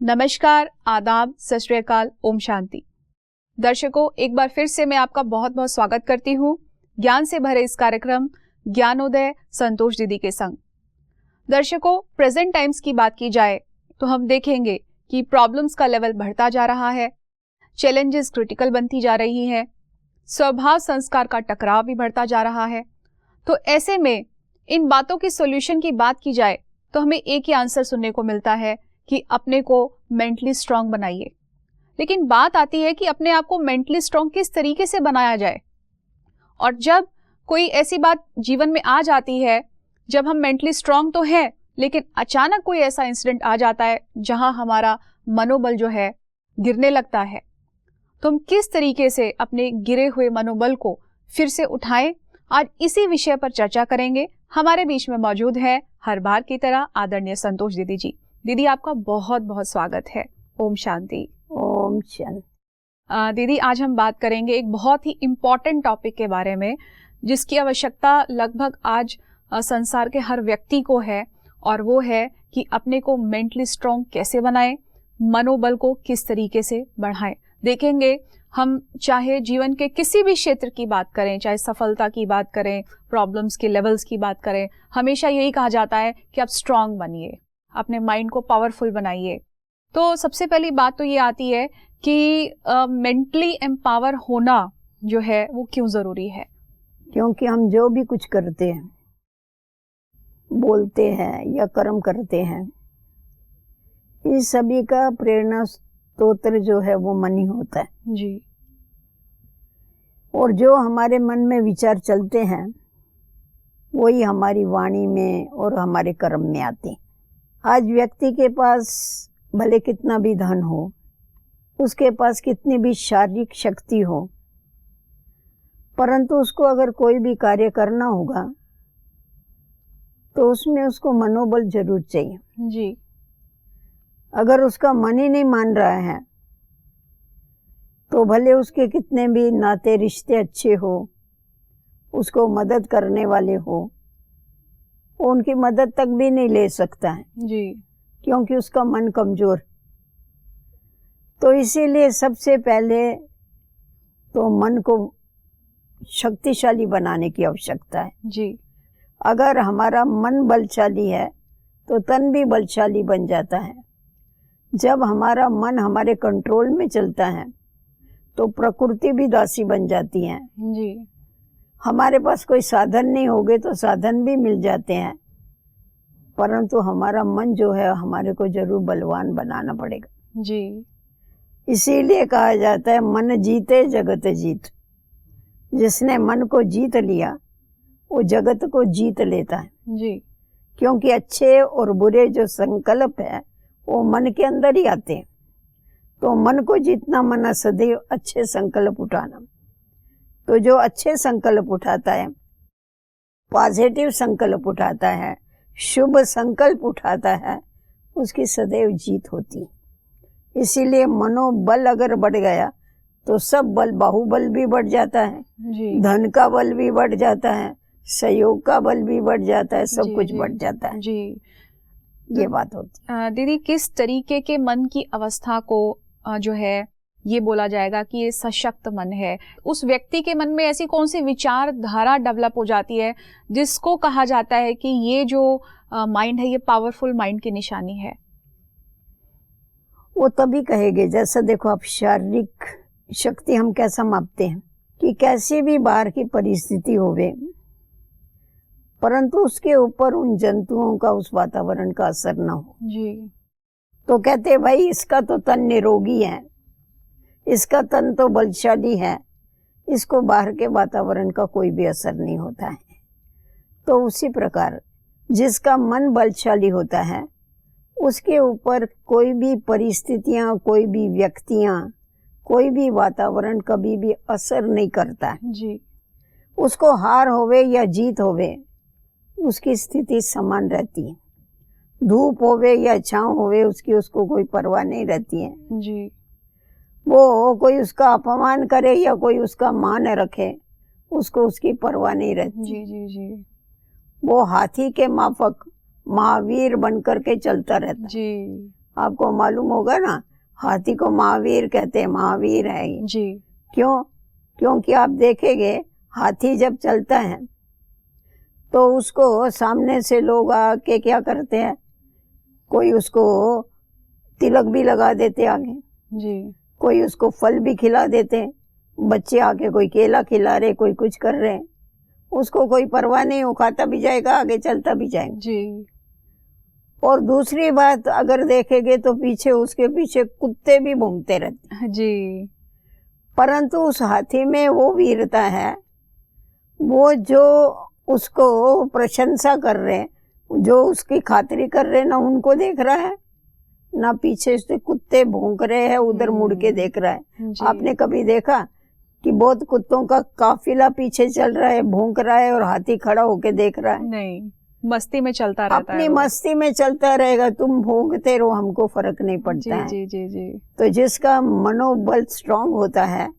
नमस्कार, आदाब, सत श्री अकाल, ओम शांति। दर्शकों, एक बार फिर से मैं आपका बहुत बहुत स्वागत करती हूँ ज्ञान से भरे इस कार्यक्रम ज्ञानोदय संतोष दीदी के संग। दर्शकों, प्रेजेंट टाइम्स की बात की जाए तो हम देखेंगे कि प्रॉब्लम्स का लेवल बढ़ता जा रहा है, चैलेंजेस क्रिटिकल बनती जा रही है, स्वभाव संस्कार का टकराव भी बढ़ता जा रहा है। तो ऐसे में इन बातों की सॉल्यूशन की बात की जाए तो हमें एक ही आंसर सुनने को मिलता है कि अपने को मेंटली स्ट्रांग बनाइए। लेकिन बात आती है कि अपने आप को मेंटली स्ट्रांग किस तरीके से बनाया जाए। और जब कोई ऐसी बात जीवन में आ जाती है, जब हम मेंटली स्ट्रांग तो हैं लेकिन अचानक कोई ऐसा इंसिडेंट आ जाता है जहां हमारा मनोबल जो है गिरने लगता है, तो हम किस तरीके से अपने गिरे हुए मनोबल को फिर से उठाएं, आज इसी विषय पर चर्चा करेंगे। हमारे बीच में मौजूद है हर बार की तरह आदरणीय संतोष दीदी जी। दीदी, आपका बहुत बहुत स्वागत है। ओम शांति। ओम शांति। दीदी, आज हम बात करेंगे एक बहुत ही इम्पॉर्टेंट टॉपिक के बारे में जिसकी आवश्यकता लगभग आज संसार के हर व्यक्ति को है, और वो है कि अपने को मेंटली स्ट्रांग कैसे बनाएं, मनोबल को किस तरीके से बढ़ाएं। देखेंगे हम चाहे जीवन के किसी भी क्षेत्र की बात करें, चाहे सफलता की बात करें, प्रॉब्लम्स के लेवल्स की बात करें, हमेशा यही कहा जाता है कि आप स्ट्रांग बनिए, अपने माइंड को पावरफुल बनाइए। तो सबसे पहली बात तो ये आती है कि मेंटली एम्पावर होना जो है वो क्यों ज़रूरी है? क्योंकि हम जो भी कुछ करते हैं, बोलते हैं या कर्म करते हैं, इस सभी का प्रेरणा स्रोत जो है वो मन ही होता है जी। और जो हमारे मन में विचार चलते हैं वही हमारी वाणी में और हमारे कर्म में आते हैं। आज व्यक्ति के पास भले कितना भी धन हो, उसके पास कितनी भी शारीरिक शक्ति हो, परंतु उसको अगर कोई भी कार्य करना होगा तो उसमें उसको मनोबल जरूर चाहिए जी। अगर उसका मन ही नहीं मान रहा है तो भले उसके कितने भी नाते रिश्ते अच्छे हो, उसको मदद करने वाले हो, उनकी मदद तक भी नहीं ले सकता है जी। क्योंकि उसका मन कमजोर। तो इसीलिए सबसे पहले तो मन को शक्तिशाली बनाने की आवश्यकता है जी। अगर हमारा मन बलशाली है तो तन भी बलशाली बन जाता है। जब हमारा मन हमारे कंट्रोल में चलता है तो प्रकृति भी दासी बन जाती है जी। हमारे पास कोई साधन नहीं होगे तो साधन भी मिल जाते हैं, परंतु हमारा मन जो है हमारे को जरूर बलवान बनाना पड़ेगा जी। इसीलिए कहा जाता है मन जीते जगत जीत। जिसने मन को जीत लिया वो जगत को जीत लेता है जी। क्योंकि अच्छे और बुरे जो संकल्प है वो मन के अंदर ही आते हैं। तो मन को जीतना मना सदैव अच्छे संकल्प उठाना। तो जो अच्छे संकल्प उठाता है, पॉजिटिव संकल्प उठाता है, शुभ संकल्प उठाता है, उसकी सदैव जीत होती है। इसीलिए मनोबल अगर बढ़ गया तो सब बल, बाहुबल भी बढ़ जाता है जी। धन का बल भी बढ़ जाता है, सहयोग का बल भी बढ़ जाता है, सब कुछ बढ़ जाता है जी। ये बात होती है। दीदी, किस तरीके के मन की अवस्था को जो है ये बोला जाएगा कि ये सशक्त मन है? उस व्यक्ति के मन में ऐसी कौन सी विचारधारा डेवलप हो जाती है जिसको कहा जाता है कि ये जो माइंड है ये पावरफुल माइंड की निशानी है? वो तभी कहेंगे, जैसे देखो आप शारीरिक शक्ति हम कैसा मापते हैं कि कैसी भी बाहर की परिस्थिति होवे, परंतु उसके ऊपर उन जंतुओं का, उस वातावरण का असर ना हो जी। तो कहते भाई इसका तो तन निरोगी है, इसका तन तो बलशाली है, इसको बाहर के वातावरण का कोई भी असर नहीं होता है। तो उसी प्रकार जिसका मन बलशाली होता है उसके ऊपर कोई भी परिस्थितियां, कोई भी व्यक्तियां, कोई भी वातावरण कभी भी असर नहीं करता है जी। उसको हार होवे या जीत होवे उसकी स्थिति समान रहती है। धूप होवे या छांव होवे उसकी उसको कोई परवाह नहीं रहती है जी। वो कोई उसका अपमान करे या कोई उसका मान रखे उसको उसकी परवाह नहीं रहती। जी जी जी। वो हाथी के माफक महावीर बनकर के चलता रहता जी। आपको मालूम होगा ना, हाथी को महावीर कहते हैं, महावीर है ये। जी। क्यों? क्योंकि आप देखेंगे हाथी जब चलता है तो उसको सामने से लोग आके क्या करते हैं, कोई उसको तिलक भी लगा देते आगे, जी। कोई उसको फल भी खिला देते हैं, बच्चे आके कोई केला खिला रहे, कोई कुछ कर रहे हैं, उसको कोई परवाह नहीं, वो खाता भी जाएगा, आगे चलता भी जाएगा। जी। और दूसरी बात अगर देखेंगे तो पीछे, उसके पीछे कुत्ते भी भौंकते रहते हैं। जी। परंतु उस हाथी में वो वीरता है, वो जो उसको प्रशंसा कर रहे हैं, जो उसकी खातिरी कर रहे हैं, ना उनको देख रहा है, ना पीछे से कुत्ते भौंक रहे हैं, उधर मुड़ के देख रहा है। जी। आपने कभी देखा कि बहुत कुत्तों का काफिला पीछे चल रहा है, भौंक रहा है, और हाथी खड़ा होके देख रहा है? नहीं, मस्ती में चलता रहता है अपनी वो। मस्ती में चलता रहेगा, तुम भौंकते रहो, हमको फर्क नहीं जी पड़ता है। जी जी जी। तो जिसका मनोबल स्ट्रांग होता है,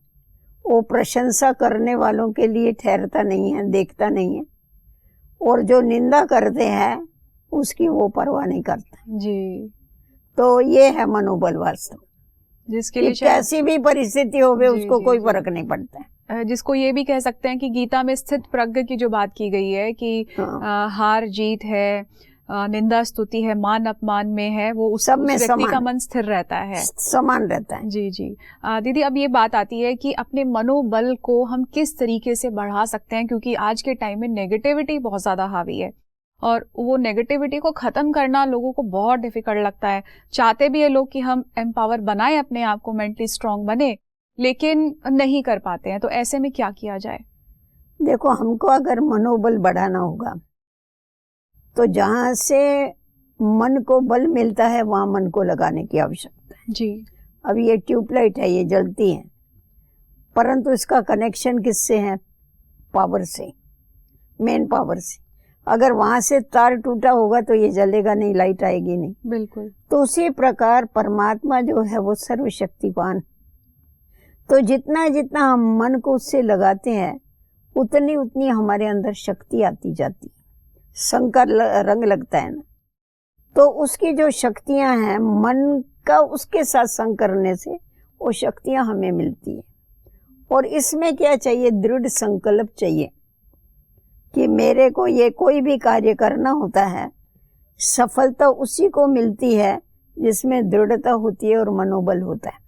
वो प्रशंसा करने वालों के लिए ठहरता नहीं है, देखता नहीं है, और जो निंदा करते हैं उसकी वो परवाह नहीं करता। जी। तो ये है मनोबल वास्तव, जिसके कि लिए शायद कैसी भी परिस्थिति होवे जी, उसको जी, कोई जी। फर्क नहीं पड़ता है। जिसको ये भी कह सकते हैं कि गीता में स्थित प्रज्ञ की जो बात की गई है कि हाँ। हार जीत है, निंदा स्तुति है, मान अपमान में है, वो उस सब में व्यक्ति का समान। मन स्थिर रहता है। समान रहता है। जी जी। दीदी, अब ये बात आती है कि अपने मनोबल को हम किस तरीके से बढ़ा सकते हैं, क्योंकि आज के टाइम में नेगेटिविटी बहुत ज़्यादा हावी है और वो नेगेटिविटी को ख़त्म करना लोगों को बहुत डिफिकल्ट लगता है। चाहते भी है लोग कि हम एम्पावर बनाएं अपने आप को, मेंटली स्ट्रांग बने, लेकिन नहीं कर पाते हैं। तो ऐसे में क्या किया जाए? देखो, हमको अगर मनोबल बढ़ाना होगा तो जहाँ से मन को बल मिलता है वहाँ मन को लगाने की आवश्यकता है। जी। अब ये ट्यूबलाइट है, ये जलती है, परंतु इसका कनेक्शन किससे है? पावर से, मेन पावर से। अगर वहाँ से तार टूटा होगा तो ये जलेगा नहीं, लाइट आएगी नहीं। बिल्कुल। तो उसी प्रकार परमात्मा जो है वो सर्वशक्तिवान, तो जितना जितना हम मन को उससे लगाते हैं उतनी उतनी हमारे अंदर शक्ति आती जाती, शंकर रंग लगता है ना, तो उसकी जो शक्तियां हैं मन का, उसके साथ संग करने से वो शक्तियां हमें मिलती है। और इसमें क्या चाहिए? दृढ़ संकल्प चाहिए कि मेरे को ये कोई भी कार्य करना होता है, सफलता उसी को मिलती है जिसमें दृढ़ता होती है और मनोबल होता है।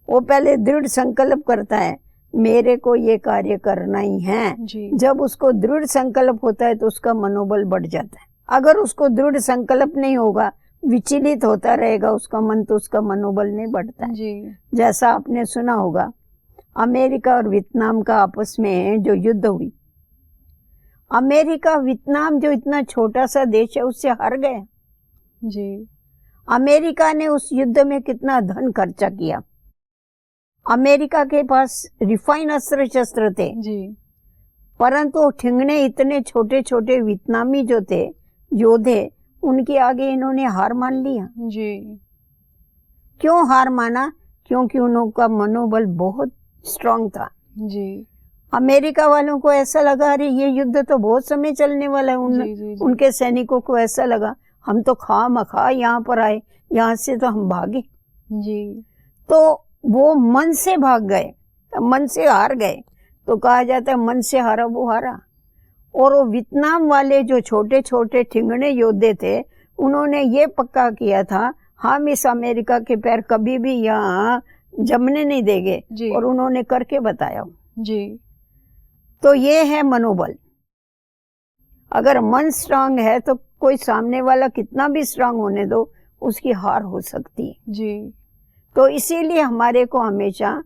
वो पहले दृढ़ संकल्प करता है, मेरे को ये कार्य करना ही है। जी। जब उसको दृढ़ संकल्प होता है तो उसका मनोबल बढ़ जाता है। अगर उसको दृढ़ संकल्प नहीं होगा, विचलित होता रहेगा उसका मन, तो उसका मनोबल नहीं बढ़ता है। जी। जैसा आपने सुना होगा, अमेरिका और वियतनाम का आपस में जो युद्ध हुई, अमेरिका वियतनाम जो इतना छोटा सा देश है उससे हार गया। जी। अमेरिका ने उस युद्ध में कितना धन खर्चा किया। अमेरिका के पास रिफाइन अस्त्र शस्त्र थे, जी। परंतु ठिंगने इतने छोटे छोटे वियतनामी जो थे योद्धे, उनके आगे इन्होंने हार मान लिया। जी। क्यों हार माना? क्योंकि उनका मनोबल बहुत स्ट्रांग था। जी। अमेरिका वालों को ऐसा लगा, अरे ये युद्ध तो बहुत समय चलने वाला है। जी, जी, जी। उनके सैनिकों को ऐसा लगा, हम तो खामखा यहाँ पर आए, यहाँ से तो हम भागे। जी। तो वो मन से भाग गए, मन से हार गए। तो कहा जाता है मन से हारा वो हारा। और वो वियतनाम वाले जो छोटे छोटे ठिंगने योद्धे थे, उन्होंने ये पक्का किया था, हम इस अमेरिका के पैर कभी भी यहाँ जमने नहीं देंगे। जी। और उन्होंने करके बताया। जी। तो ये है मनोबल। अगर मन स्ट्रांग है तो कोई सामने वाला कितना भी स्ट्रांग होने दो, उसकी हार हो सकती है। जी। तो इसीलिए हमारे को हमेशा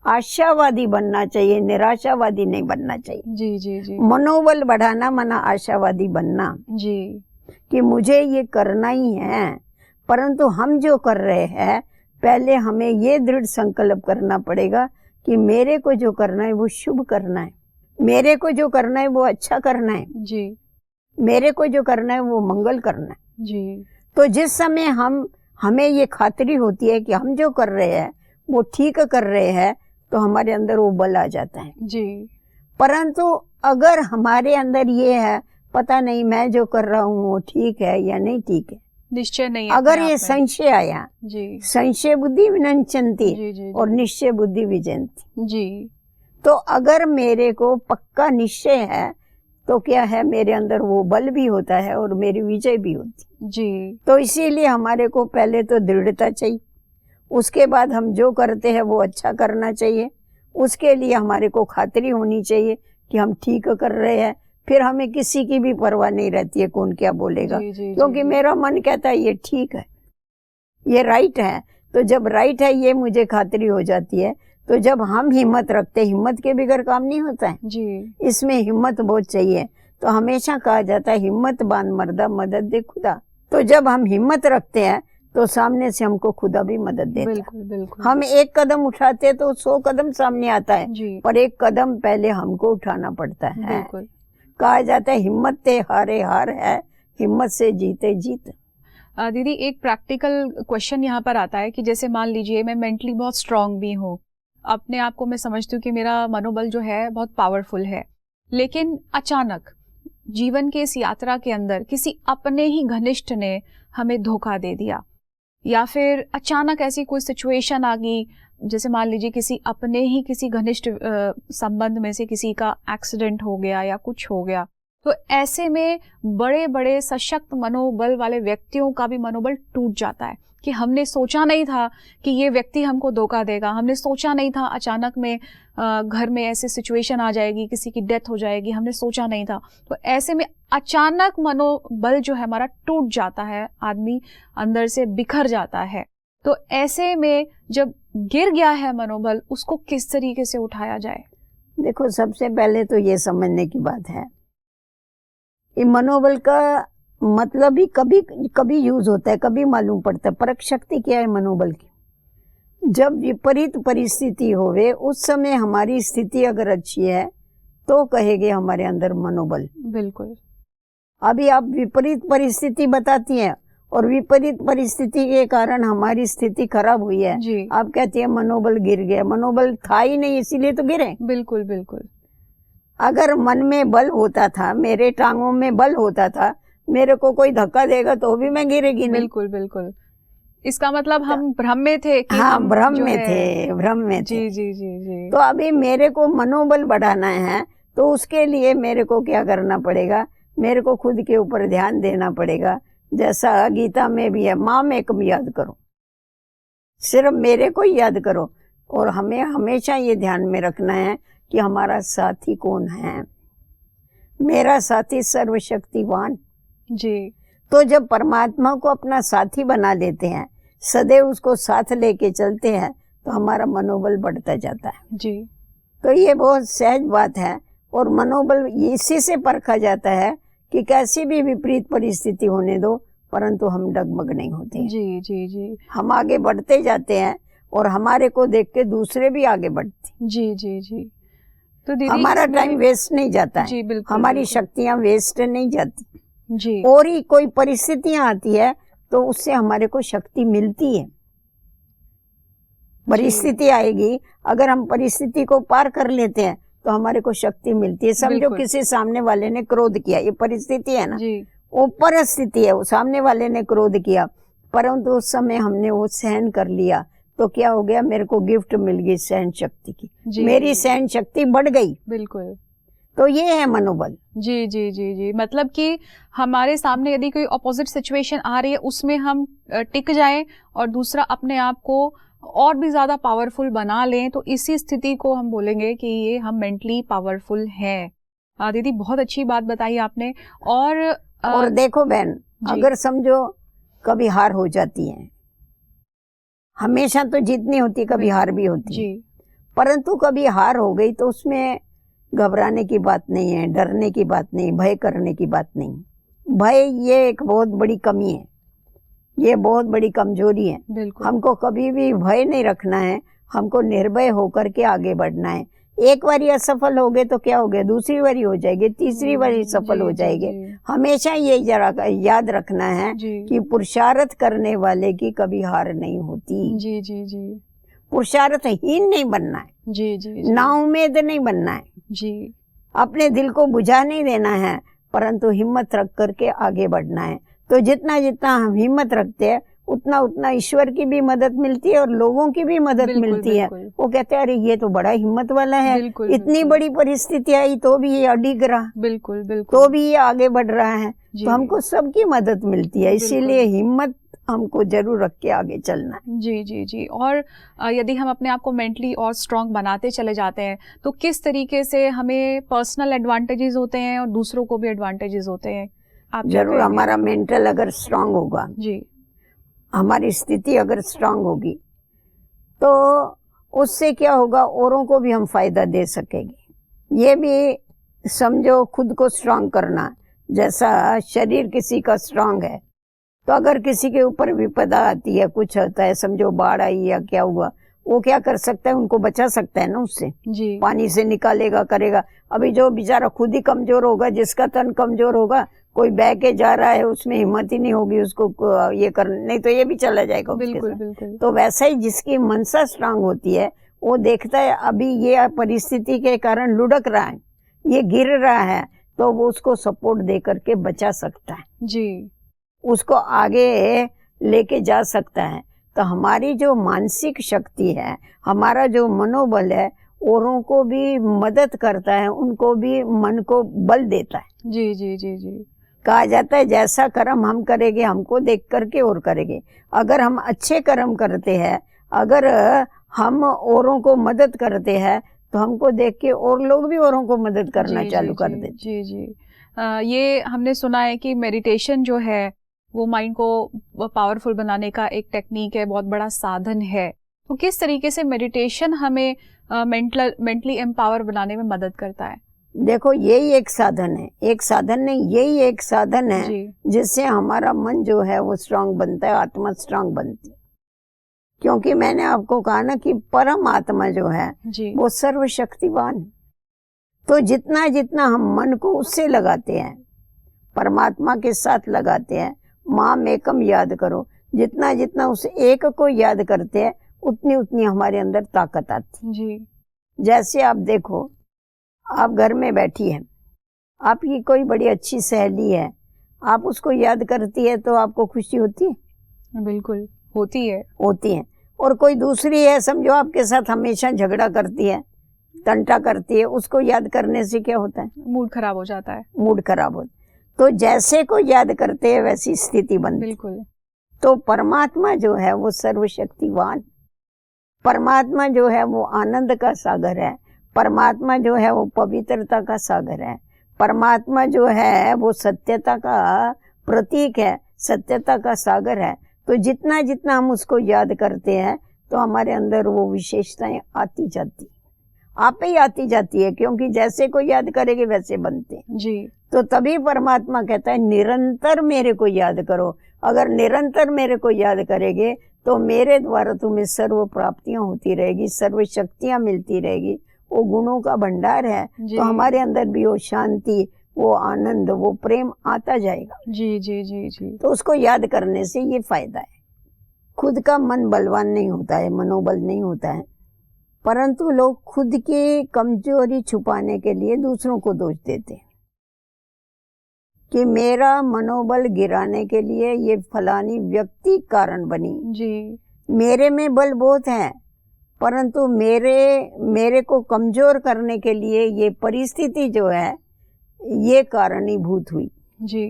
आशावादी बनना चाहिए, निराशावादी नहीं बनना चाहिए। जी। जी। जी। मनोबल बढ़ाना माना आशावादी बनना, जी। कि मुझे ये करना ही है। परंतु हम जो कर रहे हैं, पहले हमें ये दृढ़ संकल्प करना पड़ेगा कि मेरे को जो करना है वो शुभ करना है, मेरे को जो करना है वो अच्छा करना है, जी। मेरे को जो करना है वो मंगल करना है। जी। तो जिस समय हमें ये खातिरी होती है कि हम जो कर रहे हैं वो ठीक कर रहे हैं, तो हमारे अंदर वो बल आ जाता है। जी। परंतु अगर हमारे अंदर ये है, पता नहीं मैं जो कर रहा हूँ वो ठीक है या नहीं ठीक है, निश्चय नहीं, अगर अपने ये आप में। संशय आया, जी संशय बुद्धि विनश्यन्ति जी जी और निश्चय बुद्धि विजयन्ति। जी तो अगर मेरे को पक्का निश्चय है तो क्या है, मेरे अंदर वो बल भी होता है और मेरी विजय भी होती। जी तो इसीलिए हमारे को पहले तो दृढ़ता चाहिए, उसके बाद हम जो करते हैं वो अच्छा करना चाहिए, उसके लिए हमारे को खातिरी होनी चाहिए कि हम ठीक कर रहे हैं। फिर हमें किसी की भी परवाह नहीं रहती है कौन क्या बोलेगा, जी जी क्योंकि जी मेरा मन कहता है ये ठीक है, ये राइट है। तो जब राइट है ये मुझे खातिरी हो जाती है। तो जब हम हिम्मत रखते, हिम्मत के बगैर काम नहीं होता है, जी इसमें हिम्मत बहुत चाहिए। तो हमेशा कहा जाता है हिम्मत बांध मर्दा मदद दे खुदा। तो जब हम हिम्मत रखते हैं तो सामने से हमको खुदा भी मदद देता है। बिल्कुल बिल्कुल। हम एक कदम उठाते तो 100 कदम सामने आता है, जी पर एक कदम पहले हमको उठाना पड़ता है। बिल्कुल। कहा जाता है हिम्मत ते हारे हार है, हिम्मत से जीते जीत। दीदी एक प्रैक्टिकल क्वेश्चन यहाँ पर आता है कि जैसे मान लीजिए मैं मेंटली बहुत स्ट्रांग भी हूँ, अपने आप को मैं समझती हूँ कि मेरा मनोबल जो है बहुत पावरफुल है, लेकिन अचानक जीवन के इस यात्रा के अंदर किसी अपने ही घनिष्ठ ने हमें धोखा दे दिया, या फिर अचानक ऐसी कोई सिचुएशन आ गई, जैसे मान लीजिए किसी अपने ही किसी घनिष्ठ संबंध में से किसी का एक्सीडेंट हो गया या कुछ हो गया, तो ऐसे में बड़े बड़े सशक्त मनोबल वाले व्यक्तियों का भी मनोबल टूट जाता है कि हमने सोचा नहीं था कि ये व्यक्ति हमको धोखा देगा, हमने सोचा नहीं था अचानक में घर में ऐसी सिचुएशन आ जाएगी, किसी की डेथ हो जाएगी, हमने सोचा नहीं था। तो ऐसे में अचानक मनोबल जो है हमारा टूट जाता है, आदमी अंदर से बिखर जाता है। तो ऐसे में जब गिर गया है मनोबल, उसको किस तरीके से उठाया जाए? देखो, सबसे पहले तो ये समझने की बात है, ये मनोबल का मतलब भी कभी कभी यूज होता है, कभी मालूम पड़ता है। परख शक्ति क्या है मनोबल की? जब विपरीत परिस्थिति होवे उस समय हमारी स्थिति अगर अच्छी है तो कहेंगे हमारे अंदर मनोबल। बिल्कुल। अभी आप विपरीत परिस्थिति बताती हैं और विपरीत परिस्थिति के कारण हमारी स्थिति खराब हुई है, जी आप कहती है मनोबल गिर गया। मनोबल था ही नहीं, इसीलिए तो गिरे। बिल्कुल बिल्कुल। अगर मन में बल होता था, मेरे टांगों में बल होता था, मेरे को कोई धक्का देगा तो भी मैं गिरेगी नहीं। बिल्कुल बिल्कुल। इसका मतलब हम भ्रम में थे कि हाँ, हम भ्रम जो में है- थे, भ्रम में थे। जी जी जी जी। तो अभी मेरे को मनोबल बढ़ाना है तो उसके लिए मेरे को क्या करना पड़ेगा? मेरे को खुद के ऊपर ध्यान देना पड़ेगा। जैसा गीता में भी है, माम एकम याद करो, सिर्फ मेरे को ही याद करो। और हमें हमेशा ये ध्यान में रखना है कि हमारा साथी कौन है। मेरा साथी सर्वशक्तिवान। जी तो जब परमात्मा को अपना साथी बना लेते हैं, सदैव उसको साथ लेके चलते हैं, तो हमारा मनोबल बढ़ता जाता है। जी तो ये बहुत सहज बात है। और मनोबल इसी से परखा जाता है कि कैसी भी विपरीत परिस्थिति होने दो, परंतु हम डगमग नहीं होते। जी जी जी हम आगे बढ़ते जाते हैं और हमारे को देख के दूसरे भी आगे बढ़ते। जी जी जी। तो दीदी हमारा इसमें- टाइम वेस्ट नहीं जाता है, जी बिल्कुल हमारी बिल्कुल। शक्तियां वेस्ट नहीं जाती। जी और ही कोई परिस्थितियां आती है तो उससे हमारे को शक्ति मिलती है। परिस्थिति आएगी, अगर हम परिस्थिति को पार कर लेते हैं तो हमारे को शक्ति मिलती है। समझो बिल्कुल। किसी सामने वाले ने क्रोध किया, ये परिस्थिति है ना, जी वो परिस्थिति है, वो सामने वाले ने क्रोध किया, परंतु उस समय हमने वो सहन कर लिया, तो क्या हो गया? मेरे को गिफ्ट मिल गई सहन शक्ति की, जी मेरी सहन शक्ति बढ़ गई। बिल्कुल। तो ये है मनोबल। जी जी जी जी। मतलब कि हमारे सामने यदि कोई अपोजिट सिचुएशन आ रही है, उसमें हम टिक जाएं और दूसरा अपने आप को और भी ज्यादा पावरफुल बना लें, तो इसी स्थिति को हम बोलेंगे कि ये हम मेंटली पावरफुल हैं। दीदी बहुत अच्छी बात बताई आपने। और देखो बहन, जी। अगर समझो कभी हार हो जाती है, हमेशा तो जीत नहीं होती, कभी हार भी होती है, जी परंतु कभी हार हो गई तो उसमें घबराने की बात नहीं है, डरने की बात नहीं, भय करने की बात नहीं। भय ये एक बहुत बड़ी कमी है, ये बहुत बड़ी कमजोरी है। बिल्कुल। हमको कभी भी भय नहीं रखना है, हमको निर्भय होकर के आगे बढ़ना है। एक बारी असफल हो गए तो क्या हो गया? दूसरी बारी हो जाएगी, तीसरी बारी सफल हो जाएंगे। हमेशा ये जरा याद रखना है जी कि पुरुषार्थ करने वाले की कभी हार नहीं होती। जी जी जी पुरुषार्थहीन नहीं बनना है, जी जी नाउम्मीद नहीं बनना है, जी अपने दिल को बुझा नहीं देना है, परंतु हिम्मत रख करके आगे बढ़ना है। तो जितना जितना हम हिम्मत रखते हैं उतना उतना ईश्वर की भी मदद मिलती है और लोगों की भी मदद बिल्कुल, मिलती है। बिल्कुल। वो कहते हैं अरे ये तो बड़ा हिम्मत वाला है, बिल्कुल, इतनी बिल्कुल। बड़ी परिस्थिति आई तो भी ये अडिग रहा, बिल्कुल, बिल्कुल। तो भी ये आगे बढ़ रहा है। जी। तो हमको सबकी मदद मिलती है, बिल्कुल। इसीलिए हिम्मत हमको जरूर रख के आगे चलना है। जी, जी, जी। और यदि हम अपने आप को मेंटली और स्ट्रांग बनाते चले जाते हैं, तो किस तरीके से हमें पर्सनल एडवांटेजेस होते हैं और दूसरों को भी एडवांटेजेस होते हैं? आप क्या जरूर कहेंगे? हमारा मेंटल अगर स्ट्रांग होगा, जी, हमारी स्थिति अगर स्ट्रांग होगी, तो उससे क्या होगा, औरों को भी हम फायदा दे सकेंगे। ये भी समझो खुद को स्ट्रांग करना, जैसा शरीर किसी का स्ट्रांग है, तो अगर किसी के ऊपर विपदा आती है, कुछ होता है, समझो बाढ़ आई या क्या हुआ, वो क्या कर सकता है, उनको बचा सकता है ना उससे, जी, पानी से निकालेगा, करेगा। अभी जो बेचारा खुद ही कमजोर होगा, जिसका तन कमजोर होगा, कोई बह के जा रहा है, उसमें हिम्मत ही नहीं होगी उसको ये कर, नहीं तो ये भी चला जाएगा उसके बिल्कुल, साथ। बिल्कुल। तो वैसा ही जिसकी मनसा स्ट्रांग होती है, वो देखता है अभी ये परिस्थिति के कारण लुढ़क रहा है, ये गिर रहा है, तो वो उसको सपोर्ट दे करके बचा सकता है, जी, उसको आगे लेके जा सकता है। तो हमारी जो मानसिक शक्ति है, हमारा जो मनोबल है, औरों को भी मदद करता है, उनको भी मन को बल देता है। जी, जी, जी, जी। कहा जाता है जैसा कर्म हम करेंगे, हमको देख करके और करेंगे। अगर हम अच्छे कर्म करते हैं, अगर हम औरों को मदद करते हैं, तो हमको देख के और लोग भी औरों को मदद करना जी, चालू जी, कर जी, देते। जी, जी। ये हमने सुना है कि मेडिटेशन जो है वो माइंड को पावरफुल बनाने का एक टेक्निक है, बहुत बड़ा साधन है। तो किस तरीके से मेडिटेशन हमें मेंटली एम्पावर बनाने में मदद करता है? देखो यही एक साधन है, एक साधन नहीं, यही एक साधन है जी, जिससे हमारा मन जो है वो स्ट्रांग बनता है, आत्मा स्ट्रांग बनती है। क्योंकि मैंने आपको कहा ना कि परम आत्मा जो है जी, वो सर्वशक्तिवान है। तो जितना जितना हम मन को उससे लगाते हैं, परमात्मा के साथ लगाते हैं, माम एकम याद करो, जितना जितना उस एक को याद करते हैं, उतनी उतनी हमारे अंदर ताकत आती है। जी, जैसे आप देखो, आप घर में बैठी हैं, आपकी कोई बड़ी अच्छी सहेली है, आप उसको याद करती है तो आपको खुशी होती है? बिल्कुल होती है। होती है। और कोई दूसरी है, समझो आपके साथ हमेशा झगड़ा करती है, तंटा करती है, उसको याद करने से क्या होता है? मूड खराब हो जाता है। मूड खराब होता। तो जैसे को याद करते हैं वैसी स्थिति बनती। बिल्कुल। तो परमात्मा जो है वो सर्वशक्तिवान, परमात्मा जो है वो आनंद का सागर है, परमात्मा जो है वो पवित्रता का सागर है, परमात्मा जो है वो सत्यता का प्रतीक है, सत्यता का सागर है। तो जितना जितना हम उसको याद करते हैं, तो हमारे अंदर वो विशेषताएं आती जाती, आप ही आती जाती है, क्योंकि जैसे को याद करेंगे वैसे बनते हैं। जी, तो तभी परमात्मा कहता है निरंतर मेरे को याद करो। अगर निरंतर मेरे को याद करेंगे तो मेरे द्वारा तुम्हें सर्व प्राप्तियां होती रहेगी, सर्व शक्तियां मिलती रहेगी, वो गुणों का भंडार है। जी। तो हमारे अंदर भी वो शांति, वो आनंद, वो प्रेम आता जाएगा। जी, जी, जी, जी। तो उसको याद करने से ये फायदा है। खुद का मन बलवान नहीं होता है, मनोबल नहीं होता है, परंतु लोग खुद की कमजोरी छुपाने के लिए दूसरों को दोष देते हैं कि मेरा मनोबल गिराने के लिए ये फलानी व्यक्ति कारण बनी। जी, मेरे में बल बहुत है, परंतु मेरे को कमजोर करने के लिए ये परिस्थिति जो है ये कारणीभूत हुई। जी,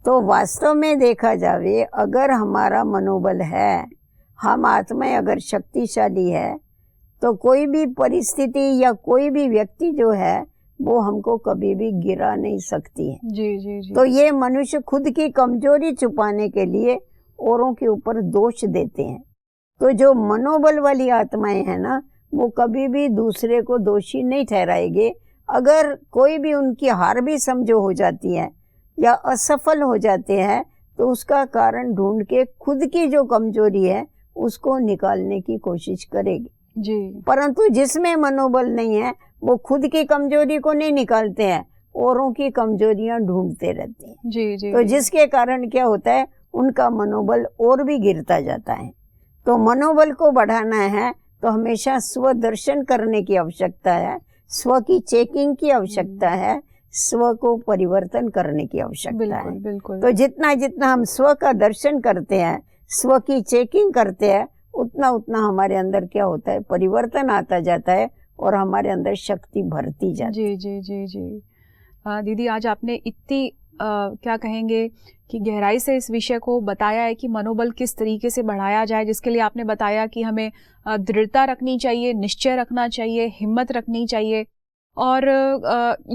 तो वास्तव में देखा जावे, अगर हमारा मनोबल है, हम आत्माएं अगर शक्तिशाली है, तो कोई भी परिस्थिति या कोई भी व्यक्ति जो है वो हमको कभी भी गिरा नहीं सकती है। जी, जी, जी। तो ये मनुष्य खुद की कमजोरी छुपाने के लिए औरों के ऊपर दोष देते हैं। तो जो मनोबल वाली आत्माएं हैं ना, वो कभी भी दूसरे को दोषी नहीं ठहराएंगे। अगर कोई भी उनकी हार भी समझो हो जाती है या असफल हो जाते हैं, तो उसका कारण ढूंढ के खुद की जो कमजोरी है उसको निकालने की कोशिश करेगी। जी, परंतु जिसमें मनोबल नहीं है, वो खुद की कमजोरी को नहीं निकालते हैं, औरों की कमजोरियां ढूंढते रहते हैं। जी, जी, तो जी। जिसके कारण क्या होता है, उनका मनोबल और भी गिरता जाता है। तो मनोबल को बढ़ाना है तो हमेशा स्व दर्शन करने की आवश्यकता है, स्व की चेकिंग की आवश्यकता है, स्व को परिवर्तन करने की आवश्यकता है। बिल्कुल बिल्कुल। तो जितना जितना हम स्व का दर्शन करते हैं, स्व की चेकिंग करते हैं, उतना उतना हमारे अंदर क्या होता है, परिवर्तन आता जाता है और हमारे अंदर शक्ति भरती जाती है। जी जी जी जी। दीदी, आज आपने इतनी क्या कहेंगे कि गहराई से इस विषय को बताया है कि मनोबल किस तरीके से बढ़ाया जाए, जिसके लिए आपने बताया कि हमें दृढ़ता रखनी चाहिए, निश्चय रखना चाहिए, हिम्मत रखनी चाहिए। और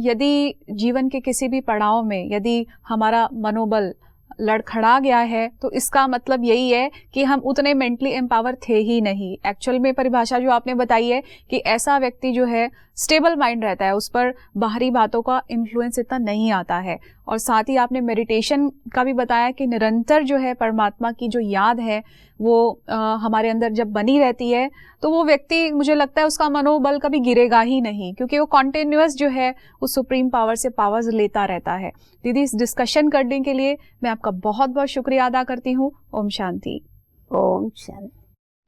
यदि जीवन के किसी भी पड़ाव में यदि हमारा मनोबल लड़खड़ा गया है तो इसका मतलब यही है कि हम उतने मेंटली एम्पावर थे ही नहीं। एक्चुअल में परिभाषा जो आपने बताई है कि ऐसा व्यक्ति जो है स्टेबल माइंड रहता है, उस पर बाहरी बातों का इन्फ्लुएंस इतना नहीं आता है। और साथ ही आपने मेडिटेशन का भी बताया कि निरंतर जो है परमात्मा की जो याद है वो हमारे अंदर जब बनी रहती है तो वो व्यक्ति, मुझे लगता है उसका मनोबल कभी गिरेगा ही नहीं, क्योंकि वो कॉन्टिन्यूअस जो है उस सुप्रीम पावर से पावर्स लेता रहता है। दीदी, इस डिस्कशन करने के लिए मैं आपका बहुत बहुत शुक्रिया अदा करती हूँ। ओम शांति। ओम शांति।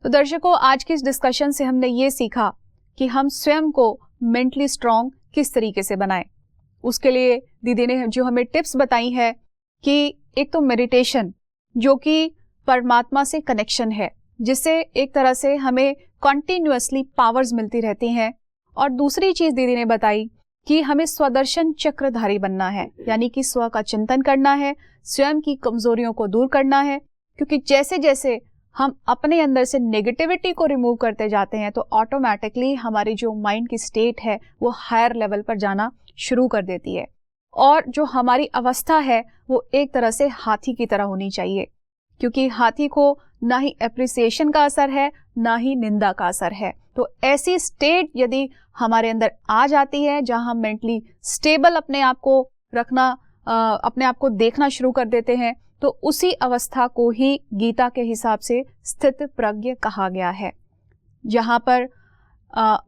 तो दर्शकों, आज की इस डिस्कशन से हमने ये सीखा कि हम स्वयं को मेंटली स्ट्रांग किस तरीके से बनाएं। उसके लिए दीदी ने जो हमें टिप्स बताई है कि एक तो मेडिटेशन, जो कि परमात्मा से कनेक्शन है, जिससे एक तरह से हमें कॉन्टिन्यूअसली पावर्स मिलती रहती हैं। और दूसरी चीज दीदी ने बताई कि हमें स्वदर्शन चक्रधारी बनना है, यानी कि स्व का चिंतन करना है, स्वयं की कमजोरियों को दूर करना है, क्योंकि जैसे जैसे हम अपने अंदर से नेगेटिविटी को रिमूव करते जाते हैं तो ऑटोमेटिकली हमारी जो माइंड की स्टेट है वो हायर लेवल पर जाना शुरू कर देती है। और जो हमारी अवस्था है वो एक तरह से हाथी की तरह होनी चाहिए, क्योंकि हाथी को ना ही एप्रिसिएशन का असर है ना ही निंदा का असर है। तो ऐसी स्टेट यदि हमारे अंदर आ जाती है जहां हम मेंटली स्टेबल अपने आप को रखना, अपने आप को देखना शुरू कर देते हैं, तो उसी अवस्था को ही गीता के हिसाब से स्थित प्रज्ञ कहा गया है, जहां पर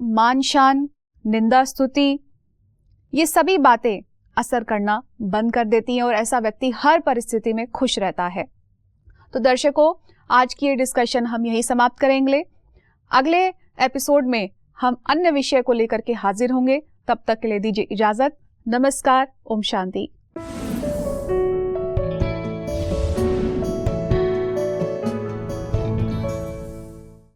मान शान, निंदा स्तुति, ये सभी बातें असर करना बंद कर देती हैं और ऐसा व्यक्ति हर परिस्थिति में खुश रहता है। तो दर्शकों, आज की ये डिस्कशन हम यही समाप्त करेंगे। अगले एपिसोड में हम अन्य विषय को लेकर के हाजिर होंगे। तब तक के लिए दीजिए इजाजत। नमस्कार। ओम शांति।